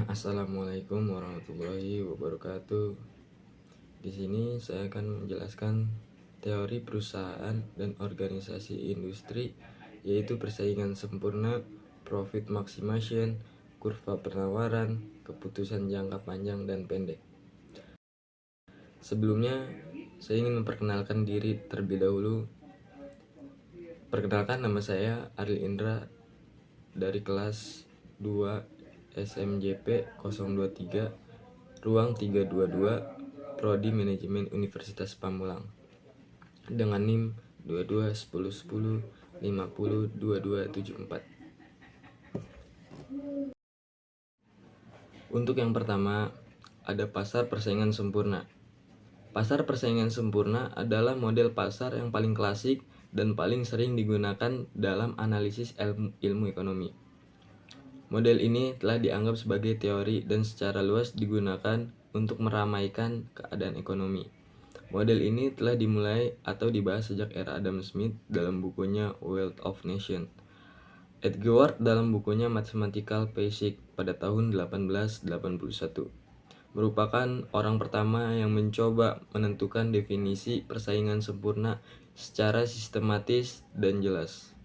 Assalamualaikum warahmatullahi wabarakatuh. Di sini saya akan menjelaskan teori perusahaan dan organisasi industri, yaitu persaingan sempurna, profit maximization, kurva penawaran, keputusan jangka panjang dan pendek. Sebelumnya, saya ingin memperkenalkan diri terlebih dahulu. Perkenalkan, nama saya Aril Indra dari kelas 2 SMJP 023 ruang 322 Prodi Manajemen Universitas Pamulang dengan NIM 221010502274. Untuk yang pertama, ada pasar persaingan sempurna. Pasar persaingan sempurna adalah model pasar yang paling klasik dan paling sering digunakan dalam analisis ilmu ekonomi. Model ini telah dianggap sebagai teori dan secara luas digunakan untuk meramaikan keadaan ekonomi. Model ini telah dimulai atau dibahas sejak era Adam Smith dalam bukunya Wealth of Nations, Edgeworth dalam bukunya Mathematical Basics pada tahun 1881. Merupakan orang pertama yang mencoba menentukan definisi persaingan sempurna secara sistematis dan jelas.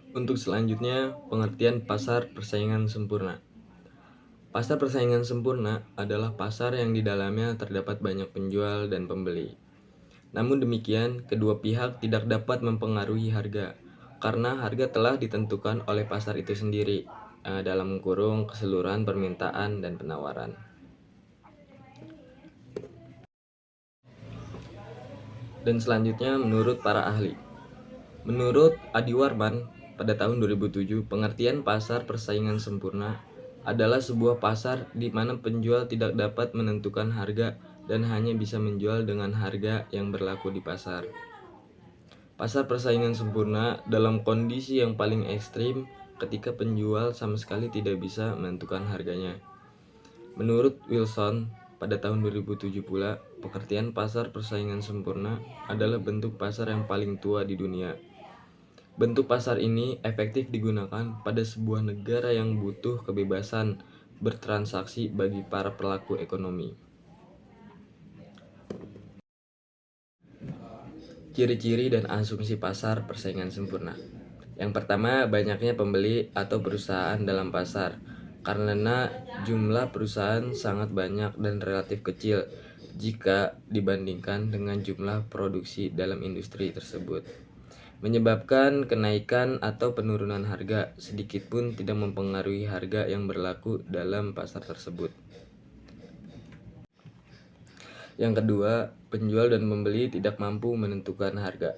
Untuk selanjutnya, pengertian pasar persaingan sempurna. Pasar persaingan sempurna adalah pasar yang di dalamnya terdapat banyak penjual dan pembeli. Namun demikian, kedua pihak tidak dapat mempengaruhi harga, karena harga telah ditentukan oleh pasar itu sendiri, dalam kurung keseluruhan permintaan dan penawaran. Dan selanjutnya, menurut para ahli. Menurut Adi Warman, pada tahun 2007, pengertian pasar persaingan sempurna adalah sebuah pasar di mana penjual tidak dapat menentukan harga dan hanya bisa menjual dengan harga yang berlaku di pasar. Pasar persaingan sempurna dalam kondisi yang paling ekstrim ketika penjual sama sekali tidak bisa menentukan harganya. Menurut Wilson, pada tahun 2007 pula, pengertian pasar persaingan sempurna adalah bentuk pasar yang paling tua di dunia. Bentuk pasar ini efektif digunakan pada sebuah negara yang butuh kebebasan bertransaksi bagi para pelaku ekonomi. Ciri-ciri dan asumsi pasar persaingan sempurna. Yang pertama, banyaknya pembeli atau perusahaan dalam pasar. Karena jumlah perusahaan sangat banyak dan relatif kecil jika dibandingkan dengan jumlah produksi dalam industri tersebut, menyebabkan kenaikan atau penurunan harga sedikit pun tidak mempengaruhi harga yang berlaku dalam pasar tersebut. Yang kedua, penjual dan pembeli tidak mampu menentukan harga.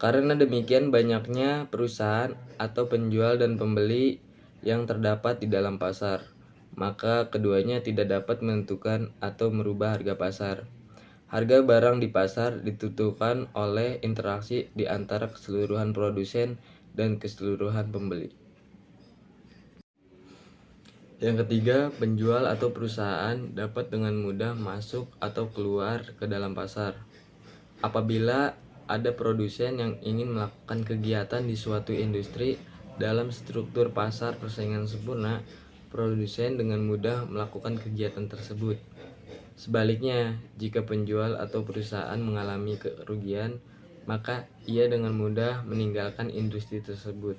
Karena demikian banyaknya perusahaan atau penjual dan pembeli yang terdapat di dalam pasar, maka keduanya tidak dapat menentukan atau merubah harga pasar. Harga barang di pasar ditentukan oleh interaksi di antara keseluruhan produsen dan keseluruhan pembeli. Yang ketiga, penjual atau perusahaan dapat dengan mudah masuk atau keluar ke dalam pasar. Apabila ada produsen yang ingin melakukan kegiatan di suatu industri dalam struktur pasar persaingan sempurna, produsen dengan mudah melakukan kegiatan tersebut. Sebaliknya, jika penjual atau perusahaan mengalami kerugian, maka ia dengan mudah meninggalkan industri tersebut.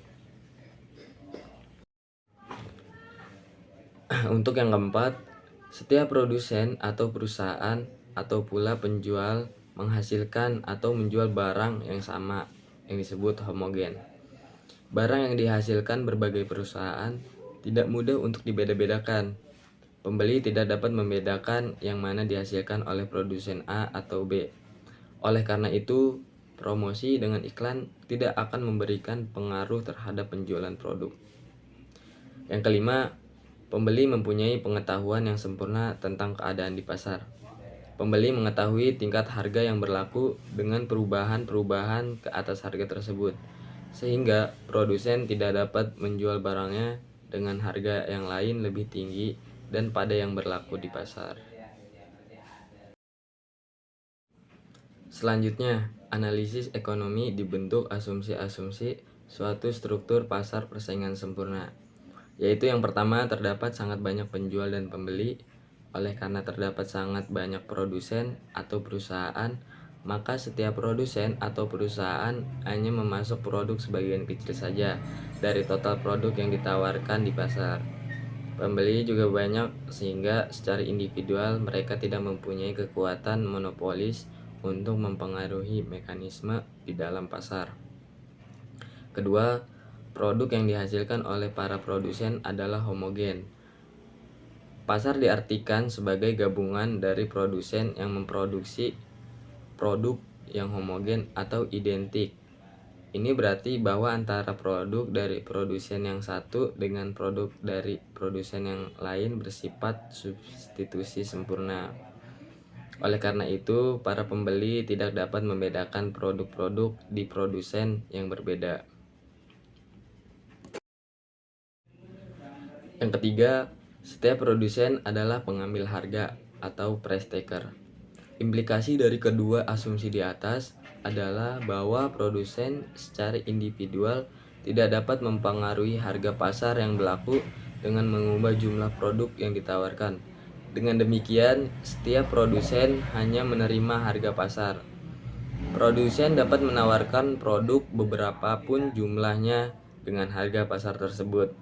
Untuk yang keempat, setiap produsen atau perusahaan atau pula penjual menghasilkan atau menjual barang yang sama yang disebut homogen. Barang yang dihasilkan berbagai perusahaan tidak mudah untuk dibeda-bedakan. Pembeli tidak dapat membedakan yang mana dihasilkan oleh produsen A atau B. Oleh karena itu, promosi dengan iklan tidak akan memberikan pengaruh terhadap penjualan produk. Yang kelima, pembeli mempunyai pengetahuan yang sempurna tentang keadaan di pasar. Pembeli mengetahui tingkat harga yang berlaku dengan perubahan-perubahan ke atas harga tersebut, sehingga produsen tidak dapat menjual barangnya dengan harga yang lain lebih tinggi dan pada yang berlaku di pasar. Selanjutnya, analisis ekonomi dibentuk asumsi-asumsi suatu struktur pasar persaingan sempurna. Yaitu yang pertama, terdapat sangat banyak penjual dan pembeli. Oleh karena terdapat sangat banyak produsen atau perusahaan, maka setiap produsen atau perusahaan hanya memasok produk sebagian kecil saja dari total produk yang ditawarkan di pasar. Pembeli juga banyak sehingga secara individual mereka tidak mempunyai kekuatan monopolis untuk mempengaruhi mekanisme di dalam pasar. Kedua, produk yang dihasilkan oleh para produsen adalah homogen. Pasar diartikan sebagai gabungan dari produsen yang memproduksi produk yang homogen atau identik. Ini berarti bahwa antara produk dari produsen yang satu dengan produk dari produsen yang lain bersifat substitusi sempurna. Oleh karena itu, para pembeli tidak dapat membedakan produk-produk di produsen yang berbeda. Yang ketiga, setiap produsen adalah pengambil harga atau price taker. Implikasi dari kedua asumsi di atas adalah bahwa produsen secara individual tidak dapat mempengaruhi harga pasar yang berlaku dengan mengubah jumlah produk yang ditawarkan. Dengan demikian, setiap produsen hanya menerima harga pasar. Produsen dapat menawarkan produk beberapa pun jumlahnya dengan harga pasar tersebut.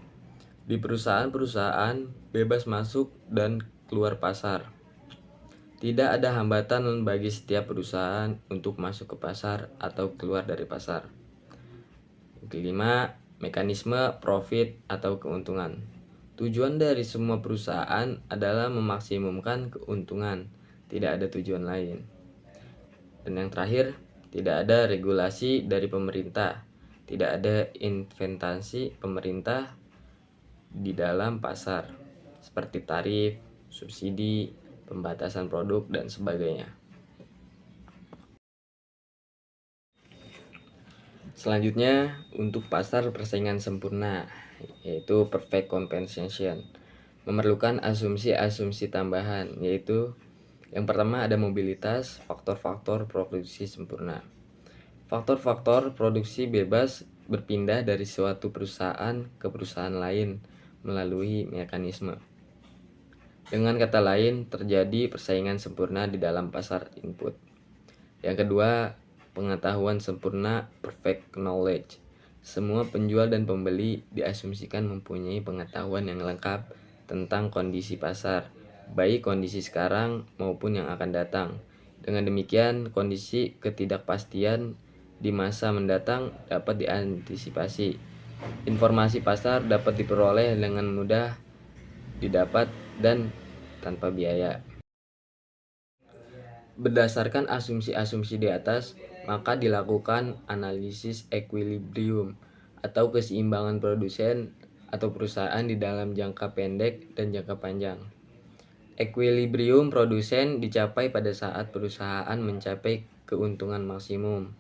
Di perusahaan-perusahaan bebas masuk dan keluar pasar. Tidak ada hambatan bagi setiap perusahaan untuk masuk ke pasar atau keluar dari pasar. Kelima, mekanisme profit atau keuntungan. Tujuan dari semua perusahaan adalah memaksimumkan keuntungan, tidak ada tujuan lain. Dan yang terakhir, tidak ada regulasi dari pemerintah, tidak ada investasi pemerintah di dalam pasar seperti tarif, subsidi, pembatasan produk dan sebagainya. Selanjutnya untuk pasar persaingan sempurna, yaitu perfect compensation, memerlukan asumsi-asumsi tambahan, yaitu yang pertama ada mobilitas, faktor-faktor produksi sempurna. Faktor-faktor produksi bebas berpindah dari suatu perusahaan ke perusahaan lain melalui mekanisme. Dengan kata lain, terjadi persaingan sempurna di dalam pasar input. Yang kedua, pengetahuan sempurna, perfect knowledge. Semua penjual dan pembeli diasumsikan mempunyai pengetahuan yang lengkap tentang kondisi pasar, baik kondisi sekarang maupun yang akan datang. Dengan demikian, kondisi ketidakpastian di masa mendatang dapat diantisipasi. Informasi pasar dapat diperoleh dengan mudah didapat dan tanpa biaya. Berdasarkan asumsi-asumsi di atas, maka dilakukan analisis equilibrium atau keseimbangan produsen atau perusahaan di dalam jangka pendek dan jangka panjang. Equilibrium produsen dicapai pada saat perusahaan mencapai keuntungan maksimum.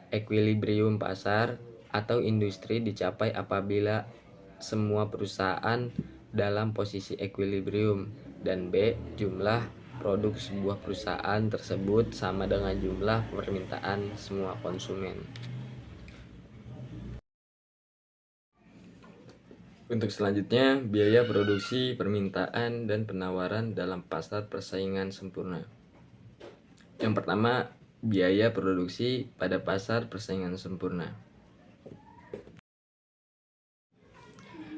Equilibrium pasar atau industri dicapai apabila semua perusahaan dalam posisi equilibrium, dan B, jumlah produk sebuah perusahaan tersebut sama dengan jumlah permintaan semua konsumen. Untuk selanjutnya, biaya produksi, permintaan, dan penawaran dalam pasar persaingan sempurna. Yang pertama, biaya produksi pada pasar persaingan sempurna.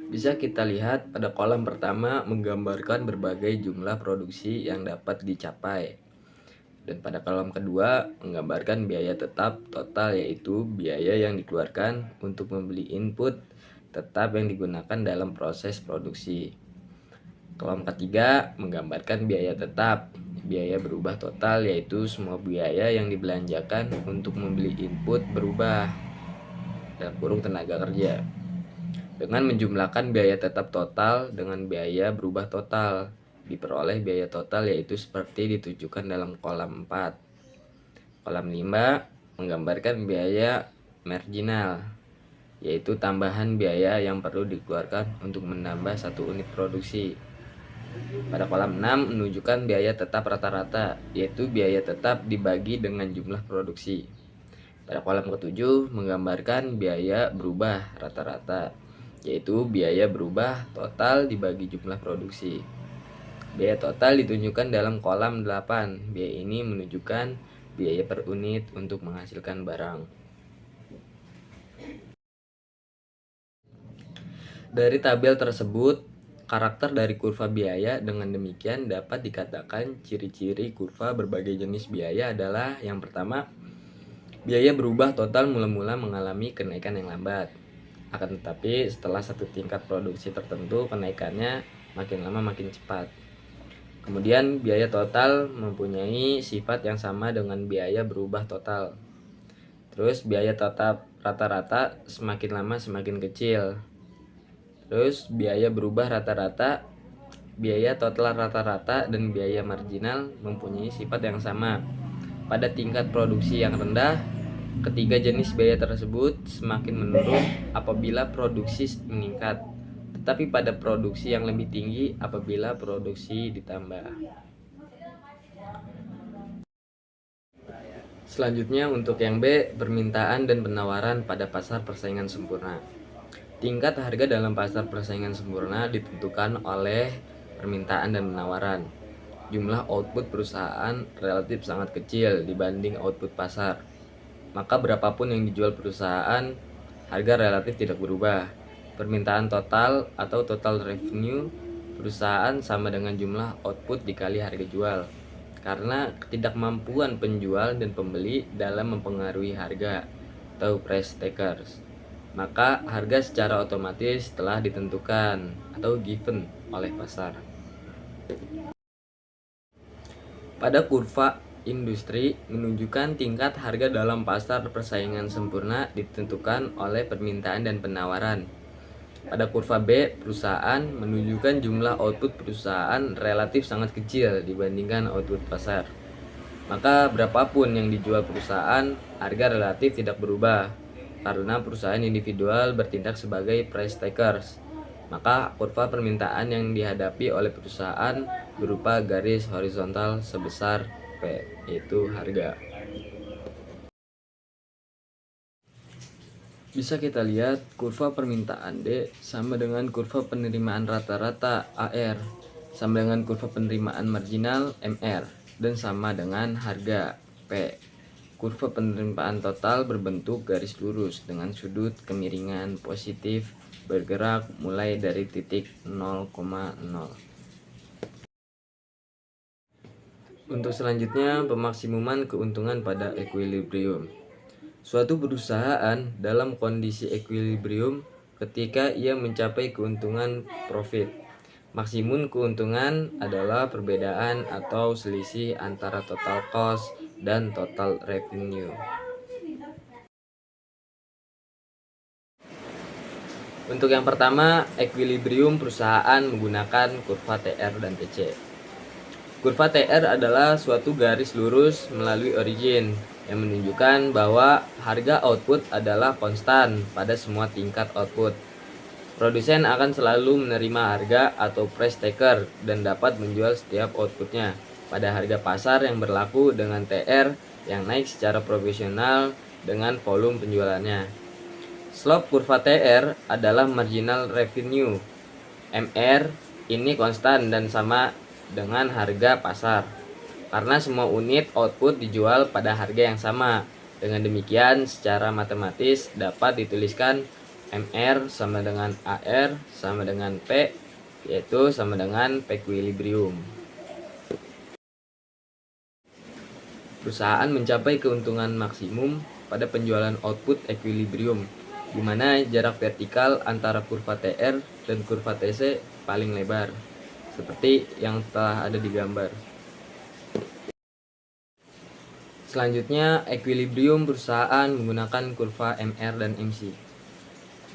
Bisa kita lihat pada kolom pertama menggambarkan berbagai jumlah produksi yang dapat dicapai. Dan pada kolom kedua menggambarkan biaya tetap total, yaitu biaya yang dikeluarkan untuk membeli input tetap yang digunakan dalam proses produksi. Kolom ketiga menggambarkan biaya tetap. Biaya berubah total, yaitu semua biaya yang dibelanjakan untuk membeli input berubah dalam kurung tenaga kerja. Dengan menjumlahkan biaya tetap total dengan biaya berubah total, diperoleh biaya total, yaitu seperti ditunjukkan dalam kolom 4. Kolom 5 menggambarkan biaya marginal, yaitu tambahan biaya yang perlu dikeluarkan untuk menambah satu unit produksi. Pada kolom 6 menunjukkan biaya tetap rata-rata, yaitu biaya tetap dibagi dengan jumlah produksi. Pada kolom ketujuh menggambarkan biaya berubah rata-rata, yaitu biaya berubah total dibagi jumlah produksi. Biaya total ditunjukkan dalam kolom 8. Biaya ini menunjukkan biaya per unit untuk menghasilkan barang. Dari tabel tersebut, karakter dari kurva biaya dengan demikian dapat dikatakan ciri-ciri kurva berbagai jenis biaya adalah yang pertama, biaya berubah total mula-mula mengalami kenaikan yang lambat. Akan tetapi setelah satu tingkat produksi tertentu kenaikannya makin lama makin cepat. Kemudian biaya total mempunyai sifat yang sama dengan biaya berubah total. Terus biaya tetap rata-rata semakin lama semakin kecil. Terus biaya berubah rata-rata, biaya total rata-rata dan biaya marginal mempunyai sifat yang sama. Pada tingkat produksi yang rendah, ketiga jenis biaya tersebut semakin menurun apabila produksi meningkat, tetapi pada produksi yang lebih tinggi apabila produksi ditambah. Selanjutnya untuk yang B, permintaan dan penawaran pada pasar persaingan sempurna. Tingkat harga dalam pasar persaingan sempurna ditentukan oleh permintaan dan penawaran. Jumlah output perusahaan relatif sangat kecil dibanding output pasar. Maka berapapun yang dijual perusahaan, harga relatif tidak berubah. Permintaan total atau total revenue perusahaan sama dengan jumlah output dikali harga jual. Karena ketidakmampuan penjual dan pembeli dalam mempengaruhi harga atau price takers, maka harga secara otomatis telah ditentukan atau given oleh pasar. Pada kurva industri menunjukkan tingkat harga dalam pasar persaingan sempurna ditentukan oleh permintaan dan penawaran. Pada kurva B, perusahaan menunjukkan jumlah output perusahaan relatif sangat kecil dibandingkan output pasar. Maka berapapun yang dijual perusahaan, harga relatif tidak berubah karena perusahaan individual bertindak sebagai price takers. Maka kurva permintaan yang dihadapi oleh perusahaan berupa garis horizontal sebesar P, yaitu harga. Bisa kita lihat kurva permintaan D sama dengan kurva penerimaan rata-rata AR, sama dengan kurva penerimaan marginal MR, dan sama dengan harga P. Kurva penerimaan total berbentuk garis lurus dengan sudut kemiringan positif bergerak mulai dari titik 0,0. Untuk selanjutnya, pemaksimuman keuntungan pada equilibrium. Suatu perusahaan dalam kondisi equilibrium ketika ia mencapai keuntungan profit. Maksimum keuntungan adalah perbedaan atau selisih antara total cost dan total revenue. Untuk yang pertama, equilibrium perusahaan menggunakan kurva TR dan TC. Kurva TR adalah suatu garis lurus melalui origin yang menunjukkan bahwa harga output adalah konstan pada semua tingkat output. Produsen akan selalu menerima harga atau price taker dan dapat menjual setiap outputnya pada harga pasar yang berlaku dengan TR yang naik secara proporsional dengan volume penjualannya. Slope kurva TR adalah marginal revenue. MR ini konstan dan sama dengan harga pasar karena semua unit output dijual pada harga yang sama. Dengan demikian, secara matematis dapat dituliskan MR sama dengan AR sama dengan P, yaitu sama dengan P equilibrium. Perusahaan mencapai keuntungan maksimum pada penjualan output equilibrium, di mana jarak vertikal antara kurva TR dan kurva TC paling lebar, seperti yang telah ada di gambar. Selanjutnya, equilibrium perusahaan menggunakan kurva MR dan MC.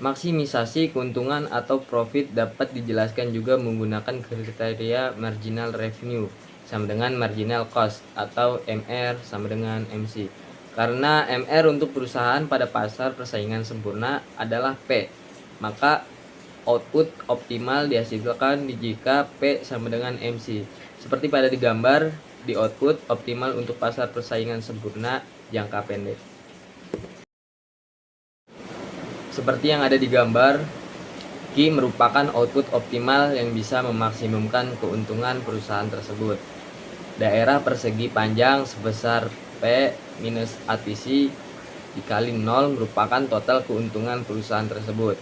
Maksimisasi keuntungan atau profit dapat dijelaskan juga menggunakan kriteria marginal revenue sama dengan marginal cost atau MR sama dengan MC. Karena MR untuk perusahaan pada pasar persaingan sempurna adalah P, maka output optimal dihasilkan jika P sama dengan MC. Seperti pada digambar, di output optimal untuk pasar persaingan sempurna jangka pendek. Seperti yang ada di gambar, Q merupakan output optimal yang bisa memaksimumkan keuntungan perusahaan tersebut. Daerah persegi panjang sebesar P minus ATC dikali 0 merupakan total keuntungan perusahaan tersebut.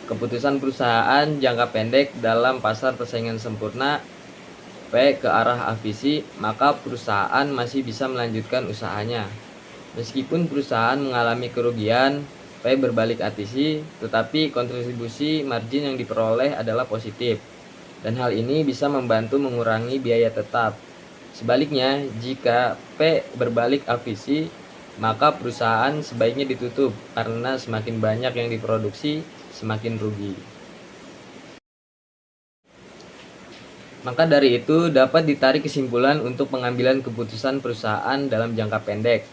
Keputusan perusahaan jangka pendek dalam pasar persaingan sempurna P ke arah avisi, maka perusahaan masih bisa melanjutkan usahanya. Meskipun perusahaan mengalami kerugian, P berbalik ATC, tetapi kontribusi margin yang diperoleh adalah positif. Dan hal ini bisa membantu mengurangi biaya tetap. Sebaliknya, jika P berbalik avisi, maka perusahaan sebaiknya ditutup karena semakin banyak yang diproduksi, semakin rugi. Maka dari itu dapat ditarik kesimpulan untuk pengambilan keputusan perusahaan dalam jangka pendek.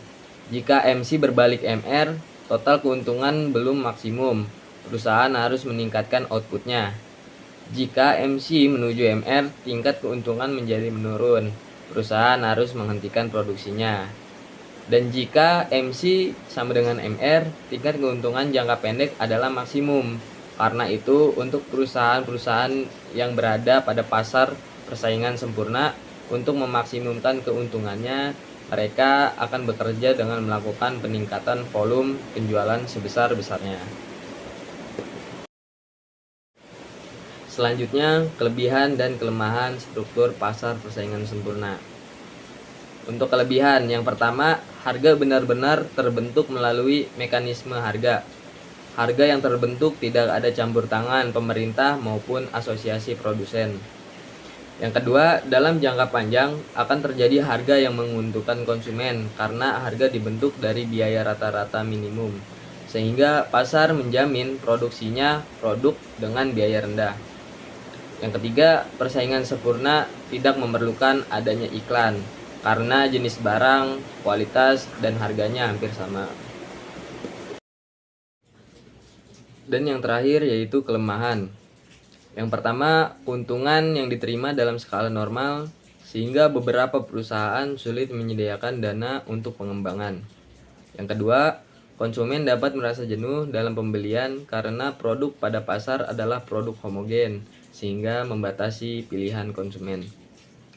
Jika MC berbalik MR, total keuntungan belum maksimum. Perusahaan harus meningkatkan outputnya. Jika MC menuju MR, tingkat keuntungan menjadi menurun. Perusahaan harus menghentikan produksinya. Dan jika MC sama dengan MR, tingkat keuntungan jangka pendek adalah maksimum. Karena itu, untuk perusahaan-perusahaan yang berada pada pasar persaingan sempurna, untuk memaksimumkan keuntungannya, mereka akan bekerja dengan melakukan peningkatan volume penjualan sebesar-besarnya. Selanjutnya, kelebihan dan kelemahan struktur pasar persaingan sempurna. Untuk kelebihan, yang pertama, harga benar-benar terbentuk melalui mekanisme harga. Harga yang terbentuk tidak ada campur tangan pemerintah maupun asosiasi produsen. Yang kedua, dalam jangka panjang akan terjadi harga yang menguntungkan konsumen karena harga dibentuk dari biaya rata-rata minimum, sehingga pasar menjamin produksinya produk dengan biaya rendah. Yang ketiga, persaingan sempurna tidak memerlukan adanya iklan karena jenis barang, kualitas, dan harganya hampir sama. Dan yang terakhir yaitu kelemahan. Yang pertama, keuntungan yang diterima dalam skala normal sehingga beberapa perusahaan sulit menyediakan dana untuk pengembangan. Yang kedua, konsumen dapat merasa jenuh dalam pembelian karena produk pada pasar adalah produk homogen sehingga membatasi pilihan konsumen.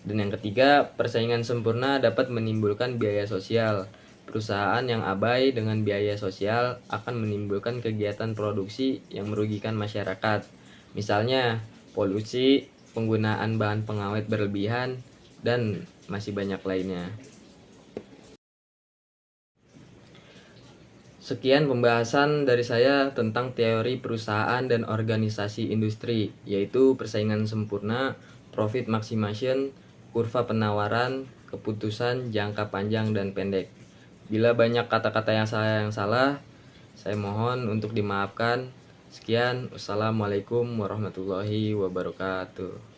Dan yang ketiga, persaingan sempurna dapat menimbulkan biaya sosial. Perusahaan yang abai dengan biaya sosial akan menimbulkan kegiatan produksi yang merugikan masyarakat. Misalnya, polusi, penggunaan bahan pengawet berlebihan, dan masih banyak lainnya. Sekian pembahasan dari saya tentang teori perusahaan dan organisasi industri, yaitu persaingan sempurna, profit maximization, kurva penawaran, keputusan jangka panjang dan pendek. Bila banyak kata-kata yang salah, saya mohon untuk dimaafkan. Sekian, wassalamualaikum warahmatullahi wabarakatuh.